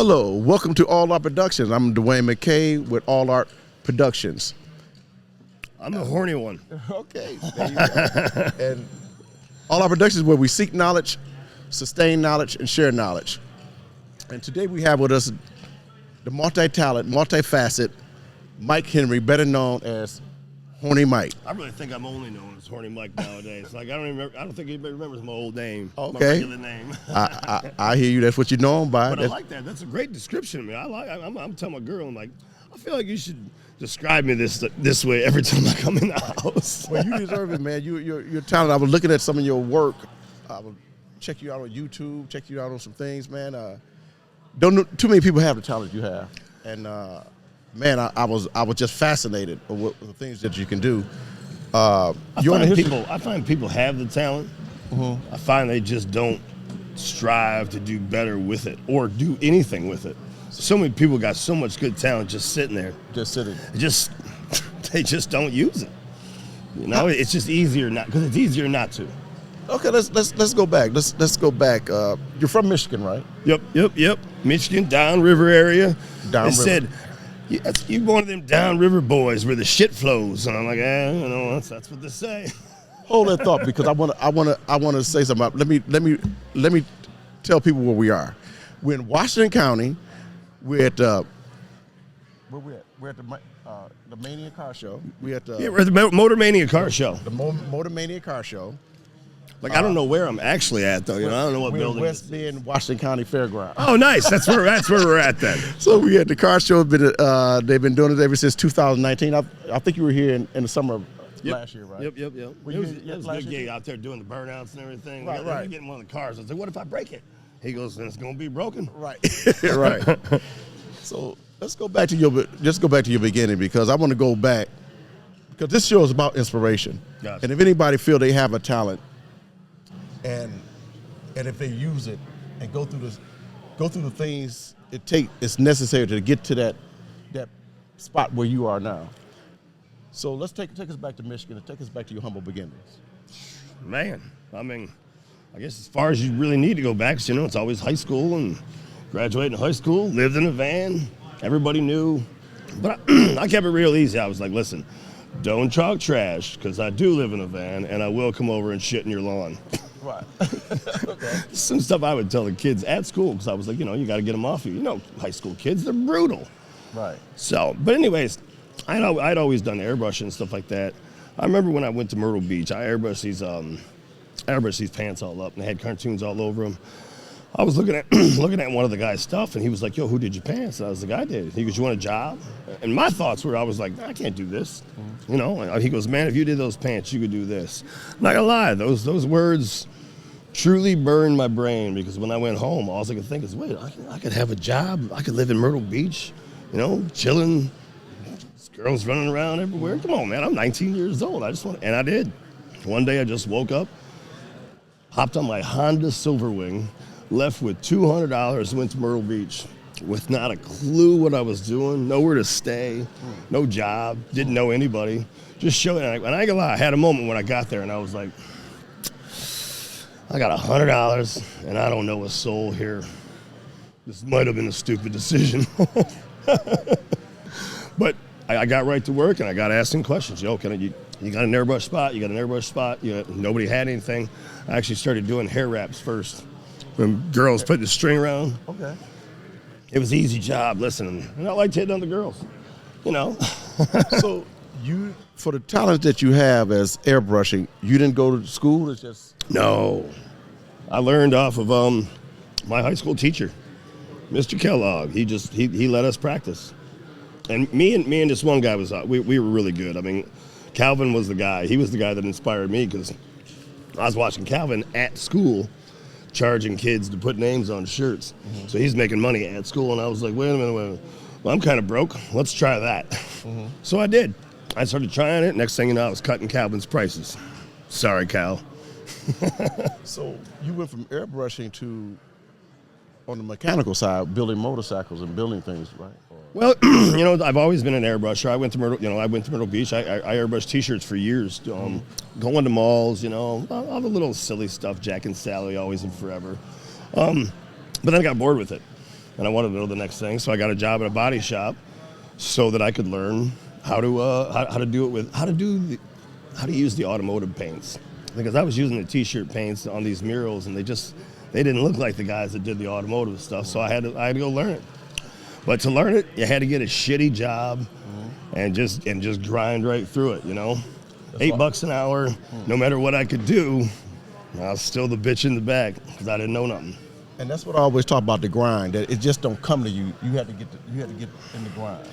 Hello, welcome to All Art Productions. I'm Dwayne McKay with All Art Productions. I'm the horny one. Okay, there you go. And All Art Productions is where we seek knowledge, sustain knowledge, and share knowledge. And today we have with us the multi-talent, multifaceted Mike Henry, better known as Horny Mike. I really think I'm only known as Horny Mike nowadays. Like I don't think anybody remembers my old name. Okay. My regular name. I hear you. That's what you're known by. But I like that. That's a great description, man. I'm telling my girl, I'm like, I feel like you should describe me this way every time I come in the house. Well, you deserve it, man. You're talented. I was looking at some of your work. I will check you out on YouTube. Check you out on some things, man. Don't know, too many people have the talent you have, and man, I was just fascinated with the things that you can do. I find people have the talent. I find they just don't strive to do better with it or do anything with it. So many people got so much good talent just sitting there. They just don't use it. You know, it's just easier not because it's easier not to. Okay, let's go back. Let's go back. You're from Michigan, right? Yep. Michigan, downriver area. Downriver. Said, you one of them downriver boys where the shit flows, and I'm like, you know, that's what they say. Hold that thought because I want to say something. Let me tell people where we are. We're in Washington County. We're at where we at? We're at the Mania Car Show. We're at the Motor Mania Car Show. The Motor Mania Car Show. Like I don't know where I'm actually at though. You know, I don't know what building. We're in West Bend, Washington County Fairground. Oh, nice. That's where we're at then. So we at the car show. They've been doing it ever since 2019. I think you were here in the summer of last year, right? Yep. It was a good gig out there doing the burnouts and everything. Right. Getting one of the cars. I was like, what if I break it? He goes, then it's gonna be broken. Right. Right. So let's go back to your beginning because I want to go back because this show is about inspiration. Gotcha. And if anybody feel they have a talent. And if they use it and go through the things it's necessary to get to that spot where you are now. So let's take us back to Michigan and take us back to your humble beginnings. Man, I mean, I guess as far as you really need to go back, 'cause, you know, it's always high school and graduating high school, lived in a van, everybody knew. But I kept it real easy. I was like, listen, don't talk trash because I do live in a van and I will come over and shit in your lawn. Right. Okay. Some stuff I would tell the kids at school because I was like, you know, you got to get them off you. You know, high school kids, they're brutal. Right. So, but anyways, I'd always done airbrushing and stuff like that. I remember when I went to Myrtle Beach, I airbrushed these pants all up and they had cartoons all over them. I was looking at one of the guy's stuff and he was like, yo, who did your pants? And I was like, I did. He goes, you want a job? And my thoughts were, I was like, I can't do this. You know, he goes, man, if you did those pants, you could do this. I'm not gonna lie, those words truly burned my brain because when I went home, all I could think is, wait, I could have a job. I could live in Myrtle Beach, you know, chilling. This girl's running around everywhere. Come on, man, I'm 19 years old. And I did. One day I just woke up, hopped on my Honda Silverwing, left with $200, went to Myrtle Beach with not a clue what I was doing, nowhere to stay, no job, didn't know anybody. Just showed it. And I ain't gonna lie, I had a moment when I got there and I was like, I got $100 and I don't know a soul here. This might have been a stupid decision. But I got right to work and I got asking questions. Yo, you got an airbrush spot? You got an airbrush spot? Nobody had anything. I actually started doing hair wraps first. When girls put the string around. Okay. It was an easy job, listen. And I liked hitting on the girls, you know. So for the talent that you have as airbrushing, you didn't go to school? It's just... No. I learned off of my high school teacher, Mr. Kellogg. He let us practice. And me and this one guy we were really good. I mean, Calvin was the guy. He was the guy that inspired me because I was watching Calvin at school charging kids to put names on shirts. Mm-hmm. So he's making money at school, and I was like, wait a minute. Well, I'm kind of broke. Let's try that. Mm-hmm. So I did. I started trying it. Next thing you know, I was cutting Calvin's prices. Sorry, Cal. So you went from airbrushing to, on the mechanical side, building motorcycles and building things, right? Well, you know, I've always been an airbrusher. I went to Myrtle Beach. I airbrushed T-shirts for years, going to malls, you know, all the little silly stuff, Jack and Sally, always and forever. But then I got bored with it. and I wanted to know the next thing. So I got a job at a body shop so that I could learn how to use the automotive paints, because I was using the t-shirt paints on these murals, and they didn't look like the guys that did the automotive stuff. So I had to go learn it. But to learn it, you had to get a shitty job and just grind right through it, you know. $8 an hour, no matter what I could do, I was still the bitch in the back because I didn't know nothing. And that's what I always talk about, the grind. That it just don't come to you. You had to get in the grind.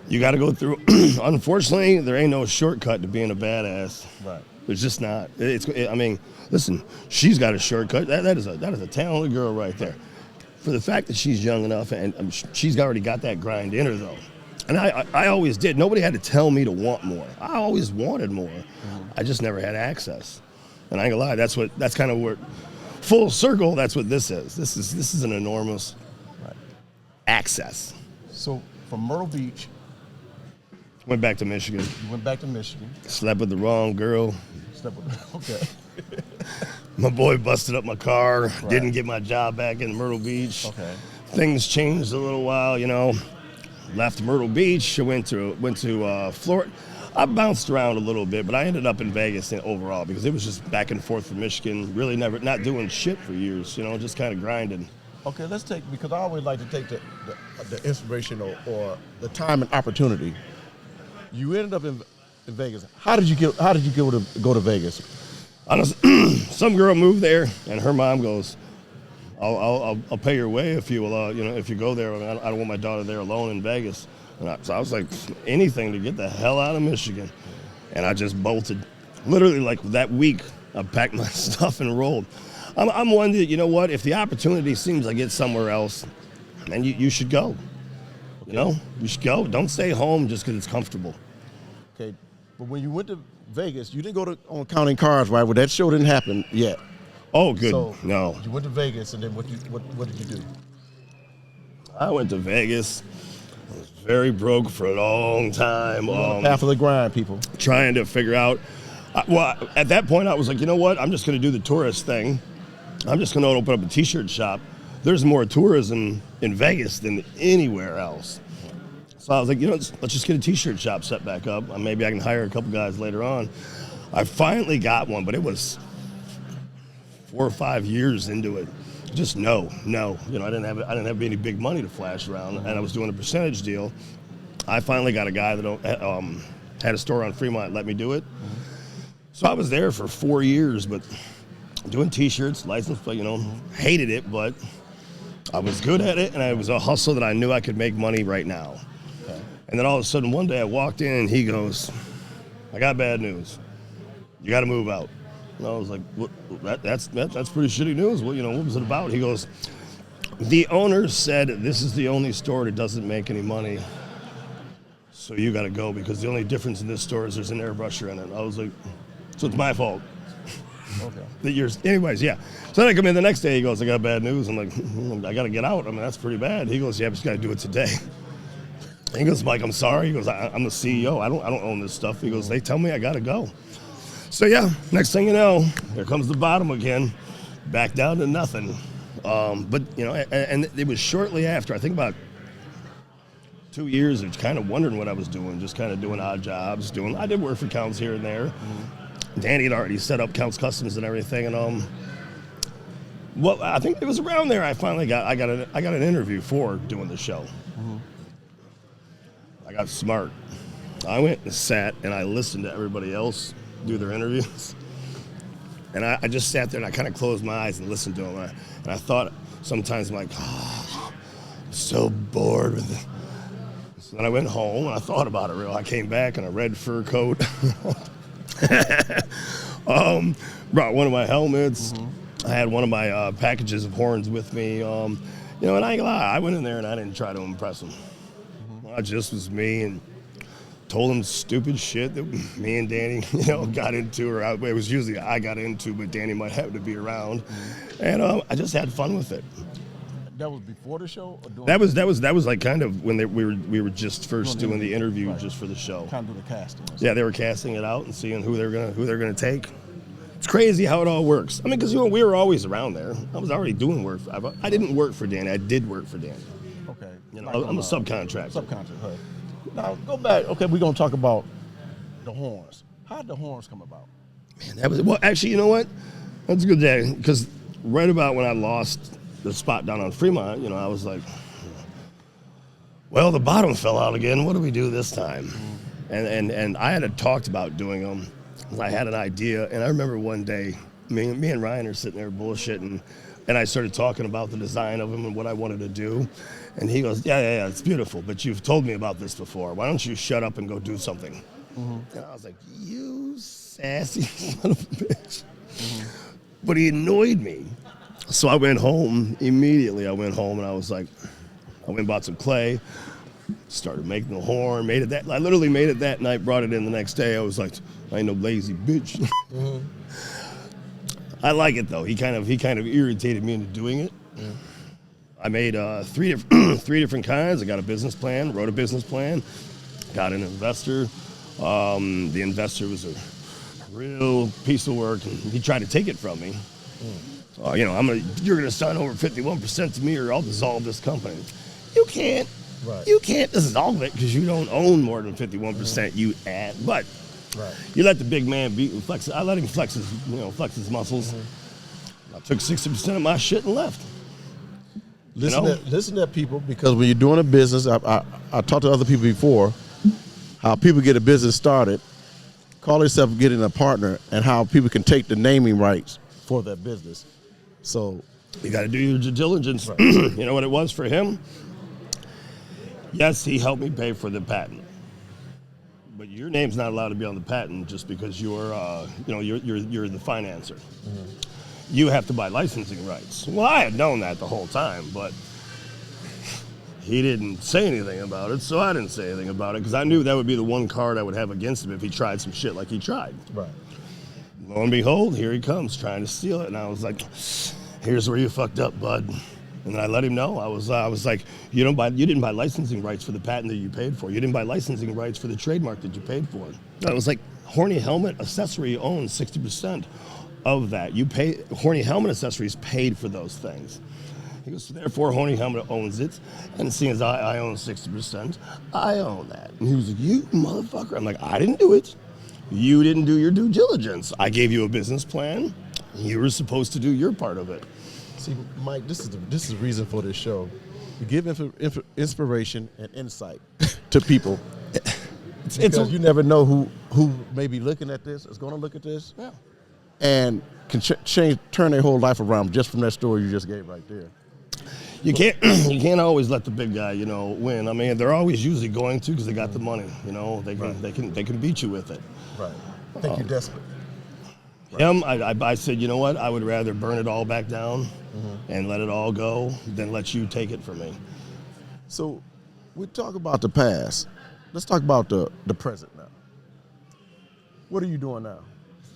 You got to go through. Unfortunately, there ain't no shortcut to being a badass. Right. There's just not. I mean, listen, she's got a shortcut. That is a talented girl right there. For the fact that she's young enough and she's already got that grind in her though. And I always did. Nobody had to tell me to want more. I always wanted more. I just never had access. And I ain't gonna lie, that's kind of where, full circle, that's what this is. This is an enormous access. So from Myrtle Beach, went back to Michigan. You went back to Michigan. Slept with the wrong girl. Okay. My boy busted up my car. Right. Didn't get my job back in Myrtle Beach. Okay. Things changed a little while, you know. Left Myrtle Beach. I went to Florida. I bounced around a little bit, but I ended up in Vegas overall because it was just back and forth from Michigan. Really not doing shit for years, you know, just kind of grinding. Okay, because I always like to take the inspiration or the time and opportunity. You ended up in Vegas. How did you go to Vegas? Some girl moved there, and her mom goes, "I'll pay your way if you will, if you go there. I mean, I don't want my daughter there alone in Vegas." So I was like, anything to get the hell out of Michigan, and I just bolted. Literally, like that week, I packed my stuff and rolled. I'm one that, you know what? If the opportunity seems like it's somewhere else, man, you should go. You know, you should go. Don't stay home just because it's comfortable. Okay, but when you went to Vegas, you didn't go on Counting Cars, right? Well, that show didn't happen yet. Oh, good. So no. You went to Vegas, and then what did you do? I went to Vegas. I was very broke for a long time. Half of the grind, people. Trying to figure out. At that point, I was like, you know what? I'm just going to do the tourist thing. I'm just going to open up a T-shirt shop. There's more tourism in Vegas than anywhere else. So I was like, let's just get a T-shirt shop set back up. Maybe I can hire a couple guys later on. I finally got one, but it was 4 or 5 years into it. Just no. I didn't have any big money to flash around, and I was doing a percentage deal. I finally got a guy that had a store on Fremont, let me do it. So I was there for 4 years, but doing T-shirts, licensed, hated it, but I was good at it, and it was a hustle that I knew I could make money right now. Okay. And then all of a sudden, one day I walked in, and he goes, "I got bad news. You got to move out." And I was like, "What? That's pretty shitty news. Well, what was it about?" He goes, "The owner said this is the only store that doesn't make any money, so you got to go because the only difference in this store is there's an airbrusher in it." I was like, "So it's my fault." Okay. Anyways, yeah. So then I come in the next day. He goes, "I got bad news." I'm like, "I got to get out. I mean, that's pretty bad." He goes, "Yeah, but you got to do it today." He goes, "Mike, I'm sorry." He goes, "I'm the CEO. I don't own this stuff." He goes, "They tell me I got to go." So yeah, next thing you know, here comes the bottom again, back down to nothing. But and it was shortly after. I think about 2 years of kind of wondering what I was doing, just kind of doing odd jobs. I did work for Counts here and there. Danny had already set up Counts Customs and everything, and well, I think it was around there I finally got an interview for doing the show. I got smart. I went and sat and I listened to everybody else do their interviews, and I just sat there and I kind of closed my eyes and listened to them, and I thought sometimes, I'm like, I'm so bored with it. So then I went home and I thought about it I came back in a red fur coat. Brought one of my helmets. I had one of my packages of horns with me. And I ain't gonna lie, I went in there and I didn't try to impress them. I just was me and told them stupid shit that me and Danny, got into, or it was usually I got into, but Danny might have to be around. And I just had fun with it. That was before the show? Or that was like kind of when we were just first doing the interview just for the show. Kind of the casting. Yeah, they were casting it out and seeing who they're gonna take. It's crazy how it all works. I mean, because we were always around there. I was already doing work. I didn't work for Danny. I did work for Danny. Okay. I'm a subcontractor. Subcontractor. Now go back. Okay, we're gonna talk about the horns. How did the horns come about? Man, that was actually. You know what? That's a good day because right about when I lost the spot down on Fremont, I was like, well, the bottom fell out again. What do we do this time? And I had talked about doing them. I had an idea, and I remember one day, me and Ryan are sitting there bullshitting, and I started talking about the design of them and what I wanted to do. And he goes, yeah, it's beautiful, but you've told me about this before. Why don't you shut up and go do something? And I was like, you sassy son of a bitch. But he annoyed me. So I went home immediately. I went home and I was like, I went and bought some clay, started making the horn, I literally made it that night, brought it in the next day. I was like, I ain't no lazy bitch. I like it though. He kind of irritated me into doing it. I made three different kinds. I got a business plan, wrote a business plan, got an investor. The investor was a real piece of work, and he tried to take it from me. You're gonna sign over 51% to me, or I'll dissolve this company. You can't. Right. You can't dissolve it because you don't own more than 51%. You add, but you let the big man flex. I let him flex his muscles. I took 60% of my shit and left. Listen to people, because when you're doing a business, I talked to other people before, how people get a business started, call themselves getting a partner, and how people can take the naming rights for that business. So you got to do your due diligence. Right. You know what it was for him? Yes, he helped me pay for the patent, but your name's not allowed to be on the patent just because you're the financer. You have to buy licensing rights. Well, I had known that the whole time, but he didn't say anything about it, so I didn't say anything about it because I knew that would be the one card I would have against him if he tried some shit like he tried. Right. Lo and behold, here he comes trying to steal it, and I was like, "Here's where you fucked up, bud." And then I let him know. I was like, you didn't buy licensing rights for the patent that you paid for. You didn't buy licensing rights for the trademark that you paid for. I was like, Horny Helmet Accessory owns 60% of that. Horny Helmet Accessories paid for those things. He goes, so therefore Horny Helmet owns it, and seeing as I own 60%, I own that. And he was like, you motherfucker. I'm like, I didn't do it. You didn't do your due diligence. I gave you a business plan. You were supposed to do your part of it. See, Mike, this is the reason for this show. You give inspiration and insight to people. Because you never know who may be looking at this, is going to look at this, and can turn their whole life around just from that story you just gave right there. You can't always let the big guy, win. I mean, they're always usually going to because they got the money. They can beat you with it. Right. I think you're desperate. Him, I said, you know what? I would rather burn it all back down and let it all go than let you take it from me. So we talk about the past. Let's talk about the present now. What are you doing now?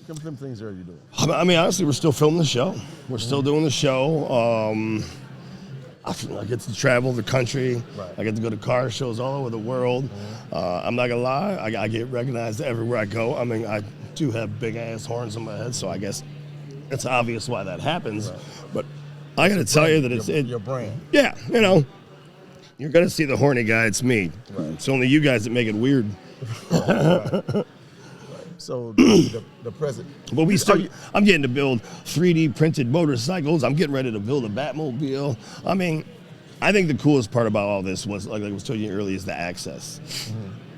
What kind of things are you doing? I mean, honestly, we're still filming the show. We're still doing the show. I get to travel the country. Right. I get to go to car shows all over the world. I'm not gonna lie, I get recognized everywhere I go. I mean, I do have big ass horns on my head, so I guess it's obvious why that happens. Right. But I gotta tell you that it's your brand. Yeah, you're gonna see the horny guy. It's me. Right. It's only you guys that make it weird. Right. So the present. But I'm getting to build 3D printed motorcycles. I'm getting ready to build a Batmobile. I mean, I think the coolest part about all this was, like I was telling you earlier, is the access.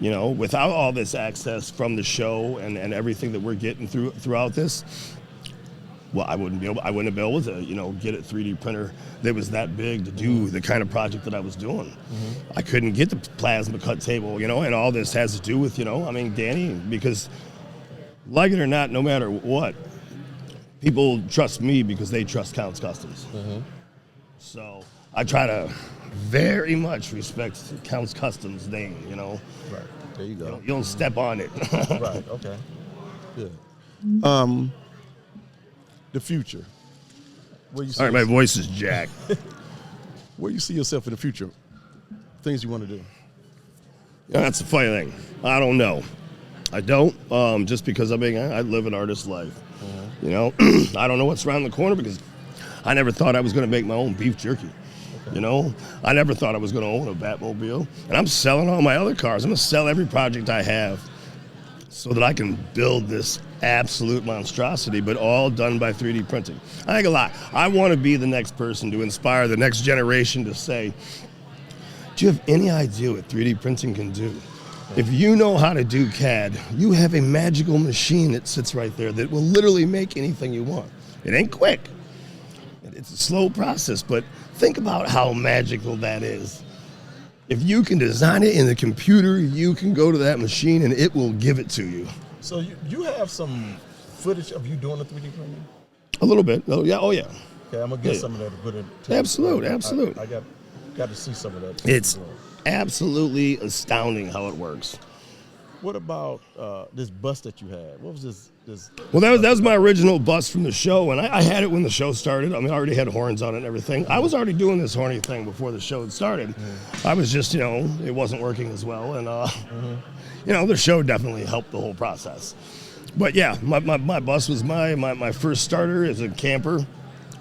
Without all this access from the show and everything that we're getting throughout this, well, I wouldn't have been able to, get a 3D printer that was that big to do the kind of project that I was doing. I couldn't get the plasma cut table, and all this has to do with, Danny, because like it or not, no matter what, people trust me because they trust Counts Customs. So I try to very much respect Counts Customs name, Right. There you go. You don't step on it. Right. Okay. Good. The future. All right, my voice is jacked. Where you see yourself in the future? Things you want to do? That's the funny thing. I don't know. I don't, just because I live an artist life. You know, I don't know what's around the corner because I never thought I was going to make my own beef jerky. You know, I never thought I was going to own a Batmobile. And I'm selling all my other cars. I'm going to sell every project I have so that I can build this absolute monstrosity, but all done by 3D printing. I ain't gonna lie. I want to be the next person to inspire the next generation to say, do you have any idea what 3D printing can do? If you know how to do CAD, you have a magical machine that sits right there that will literally make anything you want. It ain't quick. It's a slow process, but think about how magical that is. If you can design it in the computer, you can go to that machine and it will give it to you. So you have some footage of you doing the 3D printing? A little bit. Oh yeah. Okay, I'm gonna get some of that to put in. Absolutely. I got to see some of that. It's absolutely astounding how it works. What about this bus that you had? What was this? Well, that was my original bus from the show, and I had it when the show started. I mean, I already had horns on it and everything. I was already doing this horny thing before the show had started. I was just, it wasn't working as well, and the show definitely helped the whole process. But yeah, my bus was my first starter as a camper. It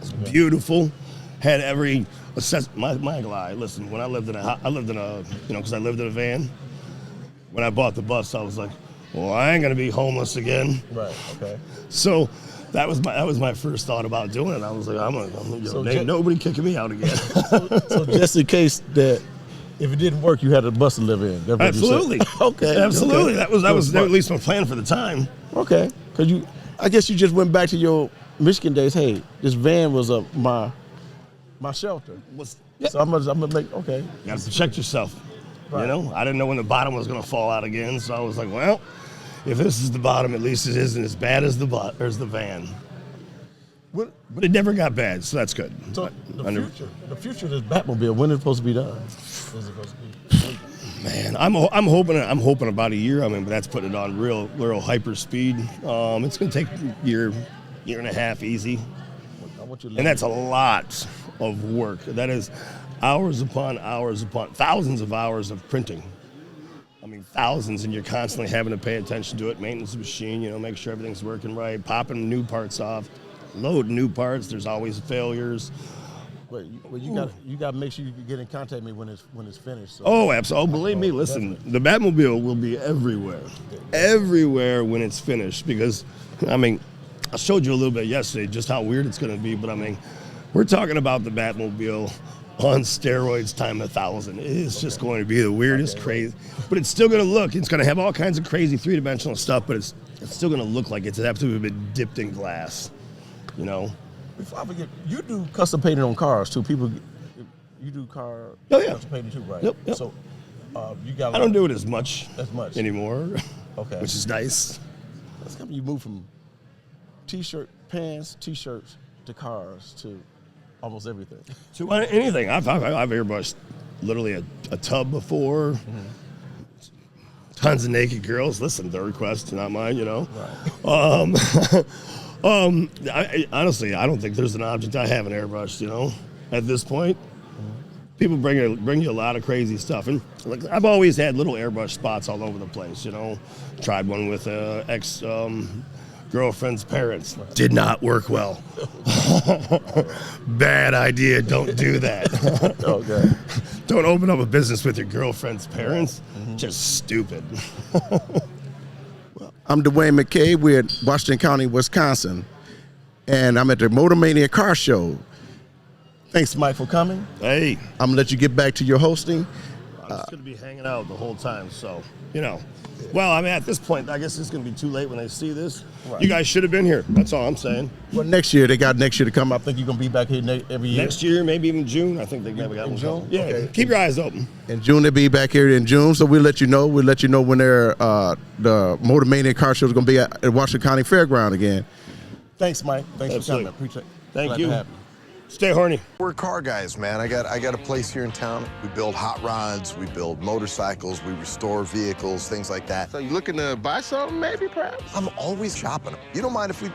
was beautiful. Had every listen, when I lived in because I lived in a van. When I bought the bus, I was like, well, I ain't gonna be homeless again. Right. Okay. So that was my first thought about doing it. I was like, ain't nobody kicking me out again. so just in case that if it didn't work, you had a bus to live in. Absolutely. Okay. Absolutely. Okay. That was at least my plan for the time. Okay. Because I guess you just went back to your Michigan days. Hey, this van was my shelter. So I'm gonna make okay. You got to protect yourself. Right. I didn't know when the bottom was going to fall out again, so I was like, well, if this is the bottom, at least it isn't as bad as the van. But it never got bad, so that's good. So the future of this Batmobile, when is it supposed to be done? Is it supposed to be? Man, I'm hoping about a year. I mean, but that's putting it on real hyper speed. It's going to take a year and a half easy, and that's a lot of work. That is hours upon thousands of hours of printing. I mean, thousands, and you're constantly having to pay attention to it, maintenance the machine, make sure everything's working right, popping new parts off, load new parts. There's always failures. Well, you got to make sure you get in contact with me when it's finished. So. Oh, absolutely. Believe me, listen, the Batmobile will be everywhere when it's finished, because, I mean, I showed you a little bit yesterday just how weird it's going to be, but I mean, we're talking about the Batmobile on steroids times 1,000. It's just going to be the weirdest, crazy, but it's still going to it's going to have all kinds of crazy three-dimensional stuff, but it's still going to look like it's absolutely been dipped in glass, Before I forget, you do custom painting on cars too. You do custom painting too, right? Yep. So you got. I don't do it as much anymore. Okay. Which is nice. That's how you move from pants, t-shirts to cars to almost everything. To anything. I've airbrushed literally a tub before. Mm-hmm. Tons of naked girls. Listen, their request, not mine. Right. Honestly, I don't think there's an object I haven't airbrushed. At this point, people bring you a lot of crazy stuff, and I've always had little airbrush spots all over the place. Tried one with ex. Girlfriend's parents. Did not work well. Bad idea. Don't do that. Okay. Don't open up a business with your girlfriend's parents. Mm-hmm. Just stupid. I'm Dwayne McKay. We're in Washington County, Wisconsin, and I'm at the Motor Mania Car Show. Thanks, Mike, for coming. Hey. I'm going to let you get back to your hosting. I'm just going to be hanging out the whole time, so, Well, I mean, at this point, I guess it's going to be too late when they see this. Right. You guys should have been here. That's all I'm saying. Well, next year, they got next year to come. I think you're going to be back here every year. Next year, maybe even June. I think they maybe got one. June? Yeah, okay. Keep your eyes open. In June, they'll be back here in June, so we'll let you know. We'll let you know when the Motor Mania Car Show is going to be at Washington County Fairground again. Thanks, Mike. Thanks for coming. I appreciate it. Thank you. Stay horny. We're car guys, man. I got a place here in town. We build hot rods, we build motorcycles, we restore vehicles, things like that. So you looking to buy something, maybe, perhaps? I'm always shopping. You don't mind if we